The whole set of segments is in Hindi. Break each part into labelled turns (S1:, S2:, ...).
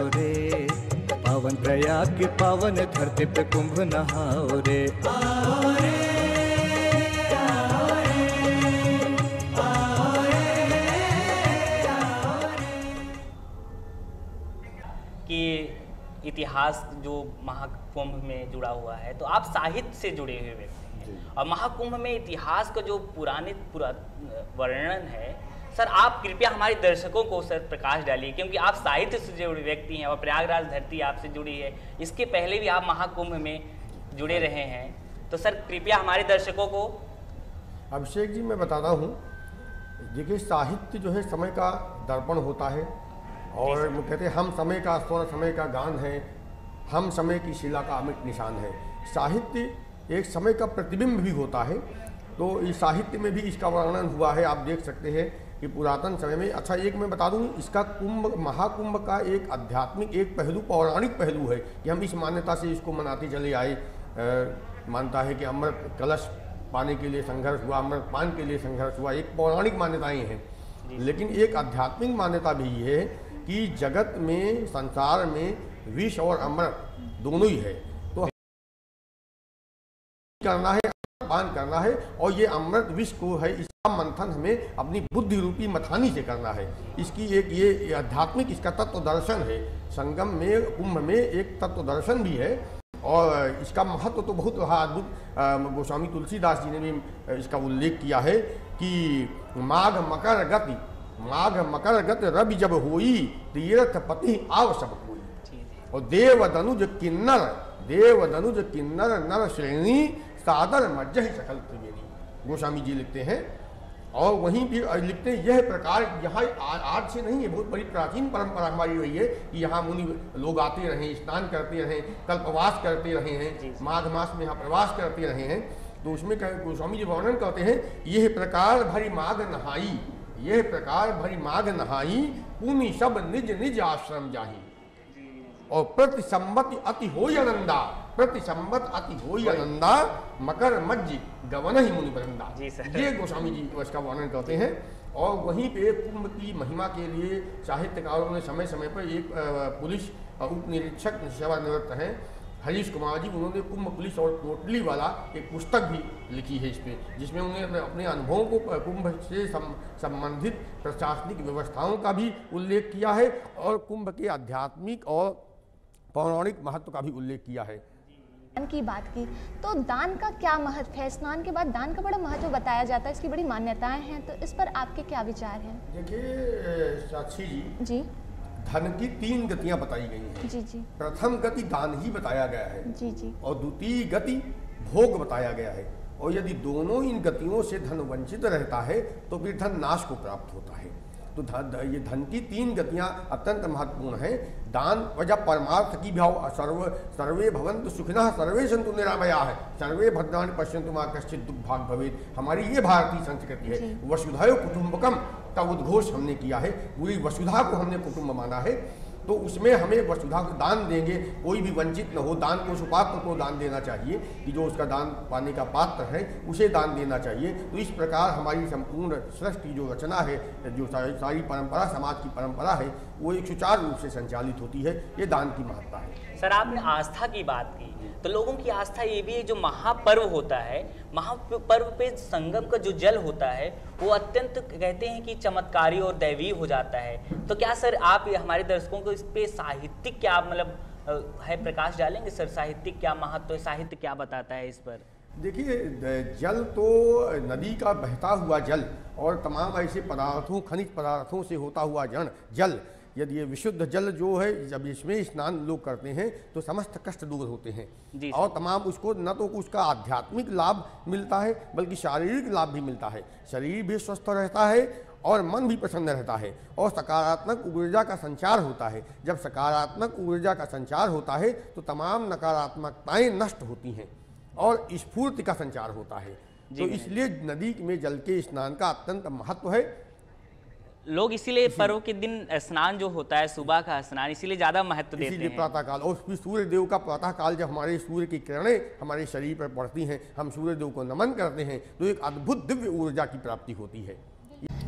S1: आओ रे, पावन प्रयाग की पावन धरती पे कुंभ नहाओ रे। आओ रे, आओ रे, आओ रे, आओ रे।
S2: कि इतिहास जो महाकुंभ में जुड़ा हुआ है, तो आप साहित्य से जुड़े हुए व्यक्ति हैं और महाकुंभ में इतिहास का जो पूरा वर्णन है, सर आप कृपया हमारे दर्शकों को सर प्रकाश डालिए, क्योंकि आप साहित्य से जुड़े व्यक्ति हैं और प्रयागराज धरती आपसे जुड़ी है। इसके पहले भी आप महाकुंभ में जुड़े रहे हैं, तो सर कृपया हमारे दर्शकों को।
S3: अभिषेक जी मैं बताता हूँ, देखिए साहित्य जो है समय का दर्पण होता है और वो कहते हैं हम समय का स्वर्ण समय का गान है, हम समय की शिला का अमिट निशान है। साहित्य एक समय का प्रतिबिंब भी होता है, तो इस साहित्य में भी इसका वर्णन हुआ है। आप देख सकते हैं कि पुरातन समय में, अच्छा एक मैं बता दूं, इसका कुंभ महाकुंभ का एक आध्यात्मिक एक पहलू पौराणिक पहलू है कि हम इस मान्यता से इसको मनाते चले आए। मानता है कि अमृत कलश पाने के लिए संघर्ष हुआ, अमृत पान के लिए संघर्ष हुआ, एक पौराणिक मान्यताएं हैं। लेकिन एक आध्यात्मिक मान्यता भी है कि जगत में संसार में विष और अमृत दोनों ही है, तो करना है, पान करना है, और ये अमृत विष को है इसका मंथन हमें अपनी बुद्धि रूपी मथानी से करना है। इसकी एक ये आध्यात्मिक इसका तत्व दर्शन है। संगम में कुंभ में एक तत्व दर्शन भी है और इसका महत्व तो बहुत रहा अद्भुत। गोस्वामी तुलसीदास जी ने भी इसका उल्लेख किया है कि माघ मकर गति रवि जब होई, तीर्थ पति आव सब कोई। और देवदनुज किन्नर नर श्रेणी, सादर मज्जह सकल त्रिवेणी, गोस्वामी जी लिखते हैं। और वहीं भी लिखते हैं यह प्रकार यहाँ आज से नहीं है, बहुत बड़ी प्राचीन परंपरा हमारी रही है कि यहाँ मुनि लोग आते रहे, स्नान करते रहे, कल्पवास करते रहे हैं, माघ मास में यहाँ प्रवास करते रहे हैं। तो उसमें गोस्वामी जी वर्णन करते हैं, यह प्रकार भरी माघ नहाई, यह प्रकार भरी माघ नहाई, पुनि सब निज निज आश्रम जाही। और प्रति संवत अति होय आनंदा, प्रति संवत अति होय आनंदा, मकर मज्ज गवन ही मुनि बरंदा। ये गोस्वामी जी इसका वर्णन करते हैं। और वहीं पे कुंभ की महिमा के लिए साहित्यकारों ने समय समय पर एक पुलिस उप निरीक्षक सेवानिवृत्त हैं हरीश कुमार जी, उन्होंने कुंभ पुलिस और टोटली वाला एक पुस्तक भी लिखी है इस पर, जिसमें उन्होंने अपने अनुभवों को कुंभ से संबंधित प्रशासनिक व्यवस्थाओं का भी उल्लेख किया है और कुंभ के आध्यात्मिक और पौराणिक महत्व का भी उल्लेख किया है।
S4: दान की बात की तो दान का क्या महत्व है? स्नान के बाद दान का बड़ा महत्व बताया जाता है, इसकी बड़ी मान्यताएं हैं, तो इस पर आपके क्या विचार हैं?
S3: देखिए साक्षी जी, धन की 3 गतियां बताई गई हैं।
S4: जी जी।
S3: प्रथम गति दान ही बताया गया है। जी
S4: जी।
S3: और द्वितीय गति भोग बताया गया है। और यदि दोनों इन गतियों से धन वंचित रहता है तो फिर धन नाश को प्राप्त होता है। तो ये धन की 3 गतियां अत्यंत महत्वपूर्ण हैं। दान वजह परमार्थ की भाव सर्वे भवन्तु सुखिनः सर्वे सन्तु निरामयाः सर्वे भद्राणि पश्यन्तु मा कश्चित् दुर्भाग् भवेत्। हमारी ये भारतीय संस्कृति है। वसुधैव कुटुम्बकम का उद्घोष हमने किया है, पूरी वसुधा को हमने कुटुंब माना है। तो उसमें हमें वसुधा को दान देंगे, कोई भी वंचित न हो। दान को सुपात्र को दान देना चाहिए कि जो उसका दान पाने का पात्र है उसे दान देना चाहिए। तो इस प्रकार हमारी संपूर्ण सृष्टि जो रचना है, जो सारी परंपरा समाज की परंपरा है, वो एक सुचारू रूप से संचालित होती है। ये दान की महत्ता है।
S2: सर आपने आस्था की बात की, तो लोगों की आस्था ये भी है, जो महापर्व होता है, महापर्व पे संगम का जो जल होता है वो अत्यंत कहते हैं कि चमत्कारी और दैवीय हो जाता है। तो क्या सर आप हमारे दर्शकों को इस पे साहित्यिक क्या मतलब है प्रकाश डालेंगे सर? साहित्यिक क्या महत्व है, साहित्य क्या बताता है इस पर?
S3: देखिए जल तो नदी का बहता हुआ जल और तमाम ऐसे पदार्थों खनिज पदार्थों से होता हुआ जल, यदि ये विशुद्ध जल जो है जब इसमें स्नान लोग करते हैं तो समस्त कष्ट दूर होते हैं और तमाम उसको न तो उसका आध्यात्मिक लाभ मिलता है बल्कि शारीरिक लाभ भी मिलता है। शरीर भी स्वस्थ रहता है और मन भी प्रसन्न रहता है और सकारात्मक ऊर्जा का संचार होता है। जब सकारात्मक ऊर्जा का संचार होता है तो तमाम नकारात्मकताएं नष्ट होती हैं और स्फूर्ति का संचार होता है। तो इसलिए नदी में जल के स्नान का अत्यंत महत्व है।
S2: लोग इसीलिए पर्व के दिन स्नान जो होता है, सुबह का स्नान, इसीलिए ज्यादा महत्व देते हैं।
S3: प्रातः काल और फिर सूर्य देव का प्रातः काल जब हमारे सूर्य की किरणें हमारे शरीर पर पड़ती हैं, हम सूर्य देव को नमन करते हैं तो एक अद्भुत दिव्य ऊर्जा की प्राप्ति होती है।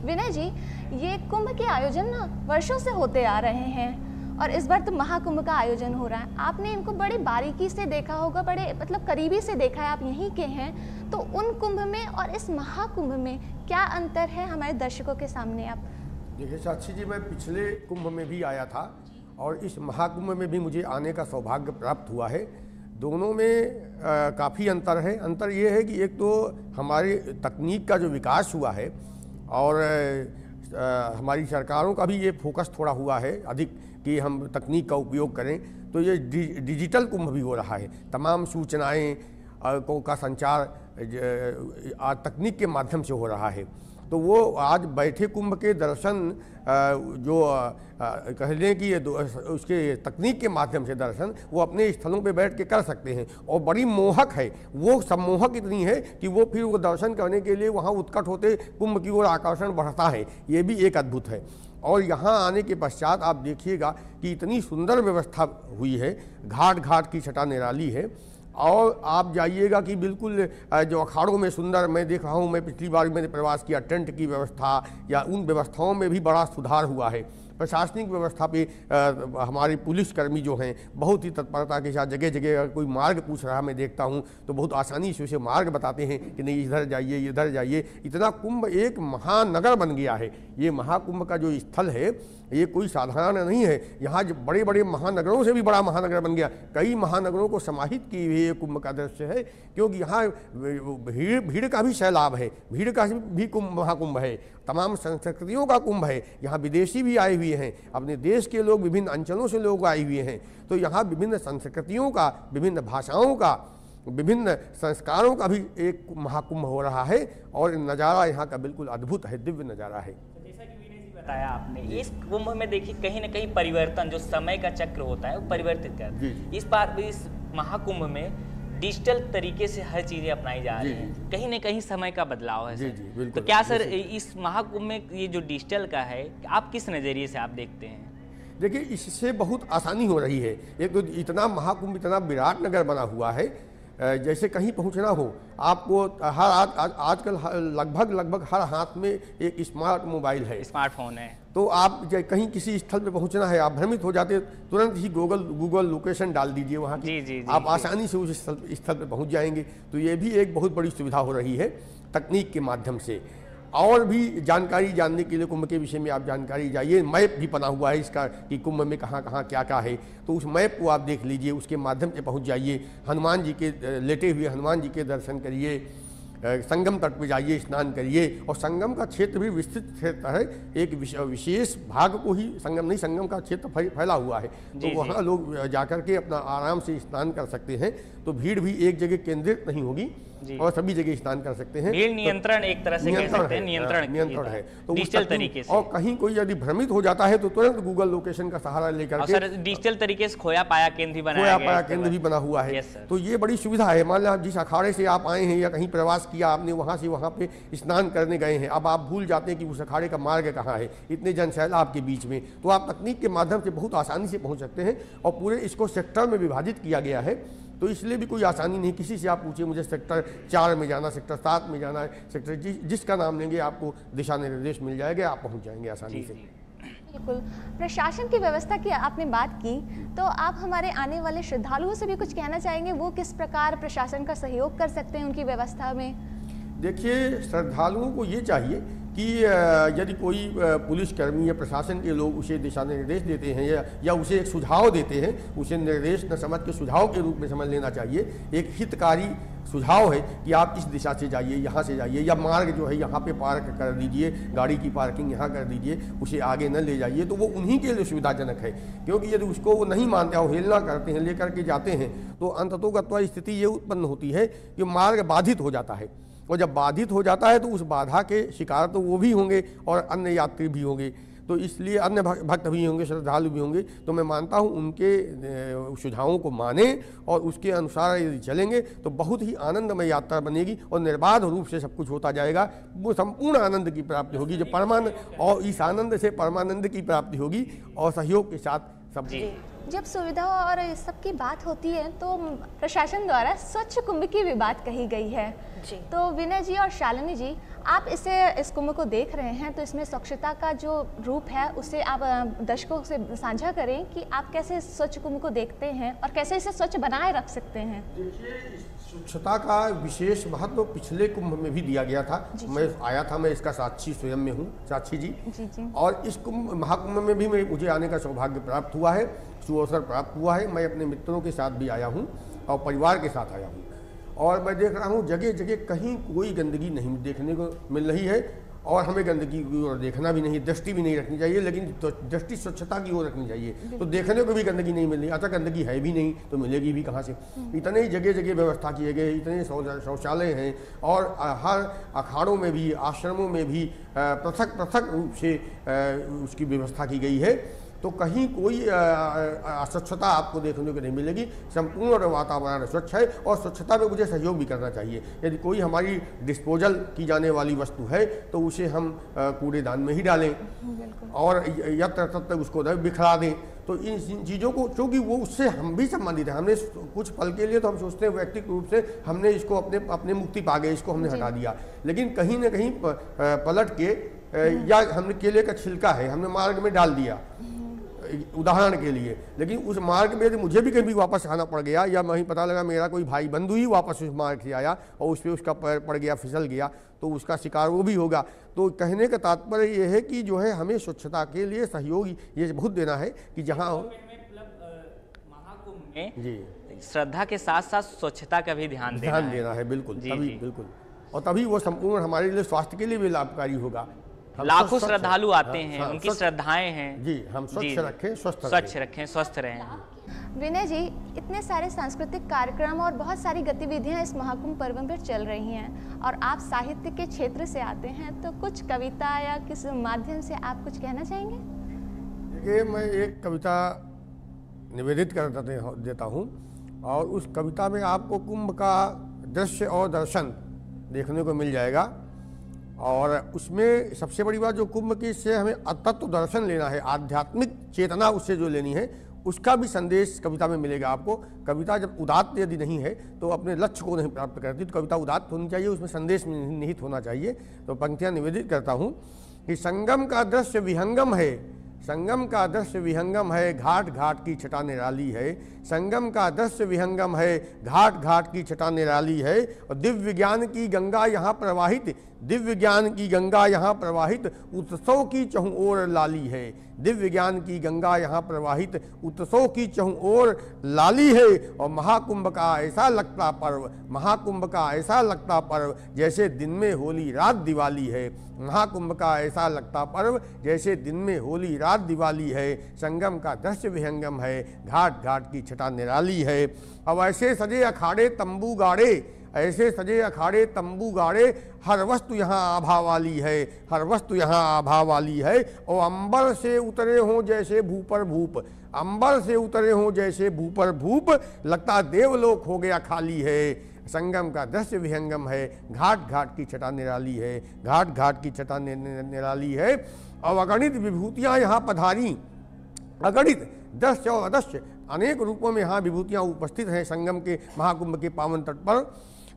S4: विनय जी, ये कुंभ के आयोजन ना वर्षों से होते आ रहे हैं और इस बार तो महाकुंभ का आयोजन हो रहा है। आपने इनको बड़ी बारीकी से देखा होगा, बड़े मतलब करीबी से देखा है, आप यहीं के हैं, तो उन कुंभ में और इस महाकुंभ में क्या अंतर है हमारे दर्शकों के सामने आप?
S3: देखिए साक्षी जी, मैं पिछले कुंभ में भी आया था और इस महाकुंभ में भी मुझे आने का सौभाग्य प्राप्त हुआ है। दोनों में काफ़ी अंतर है। अंतर ये है कि एक तो हमारे तकनीक का जो विकास हुआ है और हमारी सरकारों का भी ये फोकस थोड़ा हुआ है अधिक कि हम तकनीक का उपयोग करें, तो ये डिजिटल कुंभ भी हो रहा है। तमाम सूचनाएं का संचार आज तकनीक के माध्यम से हो रहा है। तो वो आज बैठे कुंभ के दर्शन जो कह लें कि उसके तकनीक के माध्यम से दर्शन वो अपने स्थलों पे बैठ के कर सकते हैं और बड़ी मोहक है। वो सम्मोहक इतनी है कि वो फिर वो दर्शन करने के लिए वहाँ उत्कट होते कुंभ की ओर आकर्षण बढ़ता है। ये भी एक अद्भुत है। और यहाँ आने के पश्चात आप देखिएगा कि इतनी सुंदर व्यवस्था हुई है, घाट घाट की छटा निराली है। और आप जाइएगा कि बिल्कुल जो अखाड़ों में सुंदर, मैं देख रहा हूँ, मैं पिछली बार मैंने प्रवास किया, टेंट की व्यवस्था या उन व्यवस्थाओं में भी बड़ा सुधार हुआ है। प्रशासनिक व्यवस्था पे हमारे पुलिसकर्मी जो हैं बहुत ही तत्परता के साथ जगह जगह अगर कोई मार्ग पूछ रहा मैं देखता हूँ तो बहुत आसानी से उसे मार्ग बताते हैं कि नहीं इधर जाइए इधर जाइए। इतना कुंभ एक महानगर बन गया है। ये महाकुंभ का जो स्थल है ये कोई साधारण नहीं है। यहाँ जो बड़े बड़े महानगरों से भी बड़ा महानगर बन गया, कई महानगरों को समाहित किए हुए कुंभ का दृश्य है, क्योंकि यहाँ भीड़ का भी सैलाब है, भीड़ का भी कुंभ महाकुंभ है, तमाम संस्कृतियों का कुंभ है। यहाँ विदेशी भी आए हुए हैं, अपने देश के लोग, विभिन्न अंचलों से लोग आए हुए हैं। तो यहाँ विभिन्न संस्कृतियों का, विभिन्न भाषाओं का, विभिन्न संस्कारों का भी एक महाकुंभ हो रहा है और नज़ारा यहाँ का बिल्कुल अद्भुत है, दिव्य नज़ारा है।
S2: जैसा कि विनय जी बताया आपने, इस कुंभ में देखिए कहीं ना कहीं परिवर्तन, जो समय का चक्र होता है वो परिवर्तित करता है। इस बार इस महाकुंभ में डिजिटल तरीके से हर चीजें अपनाई जा रही हैं, कहीं ना कहीं समय का बदलाव है सर। तो क्या सर इस महाकुंभ में ये जो डिजिटल का है, आप किस नज़रिए से आप देखते हैं?
S3: देखिए, इससे बहुत आसानी हो रही है। एक तो इतना महाकुंभ, इतना विराट नगर बना हुआ है, जैसे कहीं पहुंचना हो आपको हर आजकल लगभग हर हाथ में एक स्मार्ट मोबाइल है,
S2: स्मार्टफोन है। तो
S3: आप कहीं किसी स्थल पे पहुंचना है, आप भ्रमित हो जाते, तुरंत ही गूगल लोकेशन डाल दीजिए वहाँ की,
S2: जी,
S3: आप आसानी से उस स्थल पे पहुंच जाएंगे। तो ये भी एक बहुत बड़ी सुविधा हो रही है तकनीक के माध्यम से। और भी जानकारी जानने के लिए कुंभ के विषय में आप जानकारी जाइए, मैप भी बना हुआ है इसका कि कुंभ में कहाँ कहाँ क्या क्या है, तो उस मैप को आप देख लीजिए, उसके माध्यम से पहुँच जाइए। हनुमान जी के लेटे हुए हनुमान जी के दर्शन करिए, संगम तट पे जाइए, स्नान करिए। और संगम का क्षेत्र भी विस्तृत क्षेत्र है, एक विशेष भाग को ही संगम नहीं, संगम का क्षेत्र फैला हुआ है, तो वहाँ लोग जाकर के अपना आराम से स्नान कर सकते हैं। तो भीड़ भी एक जगह केंद्रित नहीं होगी और सभी जगह स्नान कर सकते हैं।
S2: भीड़ नियंत्रण एक तरह से कह सकते हैं, नियंत्रण है तो डिजिटल तरीके से।
S3: और कहीं कोई यदि भ्रमित हो जाता है तो तुरंत गूगल लोकेशन का सहारा लेकर के,
S2: सर डिजिटल तरीके से खोया पाया केंद्र भी बनाया गया है,
S3: केंद्र भी बना हुआ है। तो ये बड़ी सुविधा है। मान लो आप जिस अखाड़े से आप आए हैं या कहीं प्रवास किया आपने, वहाँ से वहाँ पे स्नान करने गए हैं, अब आप भूल जाते हैं कि उस अखाड़े का मार्ग कहाँ है, इतने जनसैलाब के बीच में, तो आप तकनीक के माध्यम से बहुत आसानी से पहुँच सकते हैं। और पूरे इसको सेक्टर में विभाजित किया गया है, तो इसलिए भी कोई आसानी नहीं। किसी से आप पूछिए मुझे सेक्टर 4 में जाना, सेक्टर 7 में जाना है, सेक्टर जिसका नाम लेंगे आपको दिशा निर्देश मिल जाएगा, आप पहुंच जाएंगे आसानी से।
S4: बिल्कुल। प्रशासन की व्यवस्था की आपने बात की, तो आप हमारे आने वाले श्रद्धालुओं से भी कुछ कहना चाहेंगे, वो किस प्रकार प्रशासन का सहयोग कर सकते हैं उनकी व्यवस्था में?
S3: देखिए, श्रद्धालुओं को ये चाहिए कि यदि कोई पुलिसकर्मी या प्रशासन के लोग उसे दिशा निर्देश देते हैं या उसे एक सुझाव देते हैं, उसे निर्देश न समझ के सुझाव के रूप में समझ लेना चाहिए। एक हितकारी सुझाव है कि आप इस दिशा से जाइए, यहाँ से जाइए, या मार्ग जो है यहाँ पे पार्क कर दीजिए, गाड़ी की पार्किंग यहाँ कर दीजिए, उसे आगे न ले जाइए, तो वो उन्हीं के लिए सुविधाजनक है। क्योंकि यदि उसको वो नहीं मानते, अवहेलना करते हैं, लेकर के जाते हैं, तो अंततोगत्वा स्थिति ये उत्पन्न होती है कि मार्ग बाधित हो जाता है। और जब बाधित हो जाता है तो उस बाधा के शिकार तो वो भी होंगे और अन्य यात्री भी होंगे, तो इसलिए अन्य भक्त भी होंगे, श्रद्धालु भी होंगे। तो मैं मानता हूँ उनके सुझावों को माने और उसके अनुसार यदि चलेंगे तो बहुत ही आनंदमय यात्रा बनेगी और निर्बाध रूप से सब कुछ होता जाएगा। वो संपूर्ण आनंद की प्राप्ति होगी, जो परमानंद, और इस आनंद से परमानंद की प्राप्ति होगी और सहयोग के साथ सब।
S4: जब सुविधा और इस सब की बात होती है तो प्रशासन द्वारा स्वच्छ कुंभ की भी बात कही गई है
S5: जी।
S4: तो विनय जी और शालिनी जी, आप इस कुंभ को देख रहे हैं तो इसमें स्वच्छता का जो रूप है उसे आप दर्शकों से साझा करें कि आप कैसे स्वच्छ कुंभ को देखते हैं और कैसे इसे स्वच्छ बनाए रख सकते हैं।
S3: देखिए, स्वच्छता का विशेष महत्व पिछले कुंभ में भी दिया गया था। मैं आया था, मैं इसका साक्षी स्वयं में हूँ, साक्षी जी।
S4: जी।
S3: और इस कुंभ महाकुंभ में भी मुझे आने का सौभाग्य प्राप्त हुआ है, सुअवसर प्राप्त हुआ है। मैं अपने मित्रों के साथ भी आया हूँ और परिवार के साथ आया हूँ और मैं देख रहा हूँ जगह जगह कहीं कोई गंदगी नहीं देखने को मिल रही है और हमें गंदगी की ओर देखना भी नहीं, दृष्टि भी नहीं रखनी चाहिए, लेकिन दृष्टि स्वच्छता की ओर रखनी चाहिए। तो देखने को भी गंदगी नहीं मिल रही, अच्छा गंदगी है भी नहीं तो मिलेगी भी कहाँ से। इतने ही जगह जगह व्यवस्था किए गए, इतने शौचालय हैं और हर अखाड़ों में भी, आश्रमों में भी पृथक पृथक रूप से उसकी व्यवस्था की गई है। तो कहीं कोई अस्वच्छता आपको देखने को नहीं मिलेगी। संपूर्ण वातावरण स्वच्छ है और स्वच्छता में मुझे सहयोग भी करना चाहिए। यदि कोई हमारी डिस्पोजल की जाने वाली वस्तु है तो उसे हम कूड़ेदान में ही डालें और यत्र तत्र उसको न बिखरा दें। तो इन चीज़ों को, क्योंकि वो उससे हम भी संबंधित हैं, हमने कुछ पल के लिए तो हम सोचते हैं व्यक्तिगत रूप से हमने इसको अपने मुक्ति पा गए, इसको हमने हटा दिया, लेकिन कहीं ना कहीं पलट के या हमने केले का छिलका है हमने मार्ग में डाल दिया उदाहरण के लिए, लेकिन उस मार्ग में यदि मुझे भी कभी वापस आना पड़ गया या वहीं पता लगा मेरा कोई भाई बंधु ही वापस उस मार्ग से आया और उस पर उसका पैर पड़ गया, फिसल गया, तो उसका शिकार वो भी होगा। तो कहने का तात्पर्य ये है कि जो है हमें स्वच्छता के लिए सहयोग ये बहुत देना है कि जहाँ
S2: महाकुंभ में जी श्रद्धा के साथ साथ स्वच्छता का भी ध्यान देना है।
S3: बिल्कुल, तभी बिल्कुल, और तभी वो संपूर्ण हमारे लिए स्वास्थ्य के लिए भी लाभकारी होगा।
S2: लाखों श्रद्धालु आते हैं, उनकी श्रद्धाएं हैं
S3: जी, हम स्वच्छ रखें,
S2: स्वच्छ रखें, स्वस्थ रहें।
S4: विनय जी, इतने सारे सांस्कृतिक कार्यक्रम और बहुत सारी गतिविधियां इस महाकुंभ पर्व में चल रही हैं और आप साहित्य के क्षेत्र से आते हैं, तो कुछ कविता या किस माध्यम से आप कुछ कहना चाहेंगे?
S3: देखिए, मैं एक कविता निवेदित कर देता हूँ और उस कविता में आपको कुंभ का दृश्य और दर्शन देखने को मिल जाएगा। और उसमें सबसे बड़ी बात जो कुंभ की से हमें तत्व दर्शन लेना है, आध्यात्मिक चेतना उससे जो लेनी है, उसका भी संदेश कविता में मिलेगा आपको। कविता जब उदात्त यदि नहीं है तो अपने लक्ष्य को नहीं प्राप्त करती, तो कविता उदात्त होनी चाहिए, उसमें संदेश निहित होना चाहिए। तो पंक्तियाँ निवेदित करता हूँ कि संगम का दृश्य विहंगम है, संगम का दृश्य विहंगम है, घाट घाट की छटा निराली है। संगम का दृश्य विहंगम है, घाट घाट की छटा निराली है। और दिव्य ज्ञान की गंगा यहाँ प्रवाहित, दिव्य ज्ञान की गंगा यहाँ प्रवाहित, उत्सव की चहुं ओर लाली है। दिव्य ज्ञान की गंगा यहाँ प्रवाहित, उत्सव की चहुं ओर लाली है। और महाकुंभ का ऐसा लगता पर्व, महाकुंभ का ऐसा लगता पर्व जैसे दिन में होली रात दिवाली है। महाकुंभ का ऐसा लगता पर्व जैसे दिन में होली रात दिवाली है। संगम का दृश्य विहंगम है, घाट घाट की छटा निराली है। अब ऐसे सजे अखाड़े तंबू गाड़े, ऐसे सजे अखाड़े तंबू गाड़े, हर वस्तु यहाँ आभा वाली है, हर वस्तु यहाँ आभा वाली है। और अंबर से उतरे हों जैसे भूपर भूप, अंबर से उतरे हों जैसे भूपर भूप, लगता देवलोक हो गया खाली है। संगम का दृश्य विहंगम है, घाट घाट की छटा निराली है, घाट घाट की छटा निराली है। और अगणित विभूतियाँ यहाँ पधारी, अगणित दृश्य और अदृश्य अनेक रूपों में यहाँ विभूतियाँ उपस्थित हैं संगम के महाकुंभ के पावन तट पर।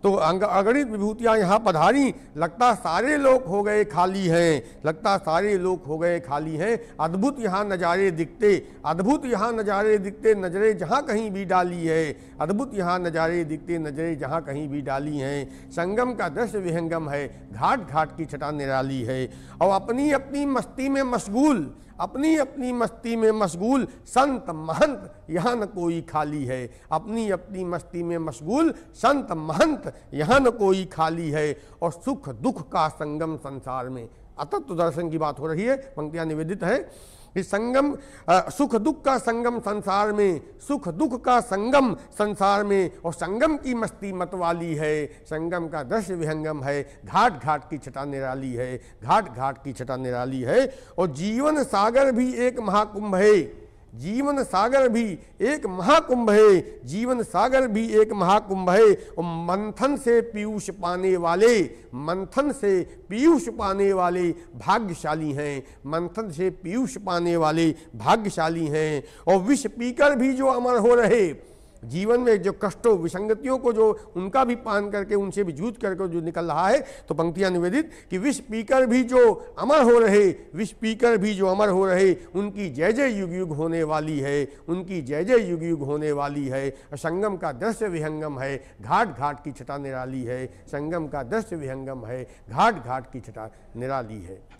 S3: तो अगणित विभूतियाँ यहाँ पधारी, लगता सारे लोक हो गए खाली हैं, लगता सारे लोक हो गए खाली हैं। अद्भुत यहाँ नज़ारे दिखते, अद्भुत यहाँ नज़ारे दिखते, नजरें जहाँ कहीं भी डाली है। अद्भुत यहाँ नज़ारे दिखते, नजरें जहाँ कहीं भी डाली हैं। संगम का दृश्य विहंगम है, घाट घाट की छटा निराली है। और अपनी अपनी मस्ती में मशगूल, अपनी अपनी मस्ती में मशगूल, संत महंत यहाँ न कोई खाली है। अपनी अपनी मस्ती में मशगूल, संत महंत यहाँ न कोई खाली है। और सुख दुख का संगम संसार में, अतत्व दर्शन की बात हो रही है, पंक्तियाँ निवेदित है कि संगम सुख दुख का संगम संसार में, सुख दुख का संगम संसार में। और संगम की मस्ती मतवाली है, संगम का दृश्य विहंगम है, घाट घाट की छटा निराली है, घाट घाट की छटा निराली है। और जीवन सागर भी एक महाकुंभ है, जीवन सागर भी एक महाकुंभ है, जीवन सागर भी एक महाकुंभ है। और मंथन से पीयूष पाने वाले, मंथन से पीयूष पाने वाले भाग्यशाली हैं, मंथन से पीयूष पाने वाले भाग्यशाली हैं। और विष पीकर भी जो अमर हो रहे, जीवन में जो कष्टों विसंगतियों को जो उनका भी पान करके उनसे भी जूझ करके जो निकल रहा है, तो पंक्तियां निवेदित कि विष पीकर भी जो अमर हो रहे, विष पीकर भी जो अमर हो रहे, उनकी जय जय युग युग होने वाली है, उनकी जय जय युग युग होने वाली है। संगम का दृश्य विहंगम है, घाट घाट की छटा निराली है, संगम का दृश्य विहंगम है, घाट घाट की छटा निराली है।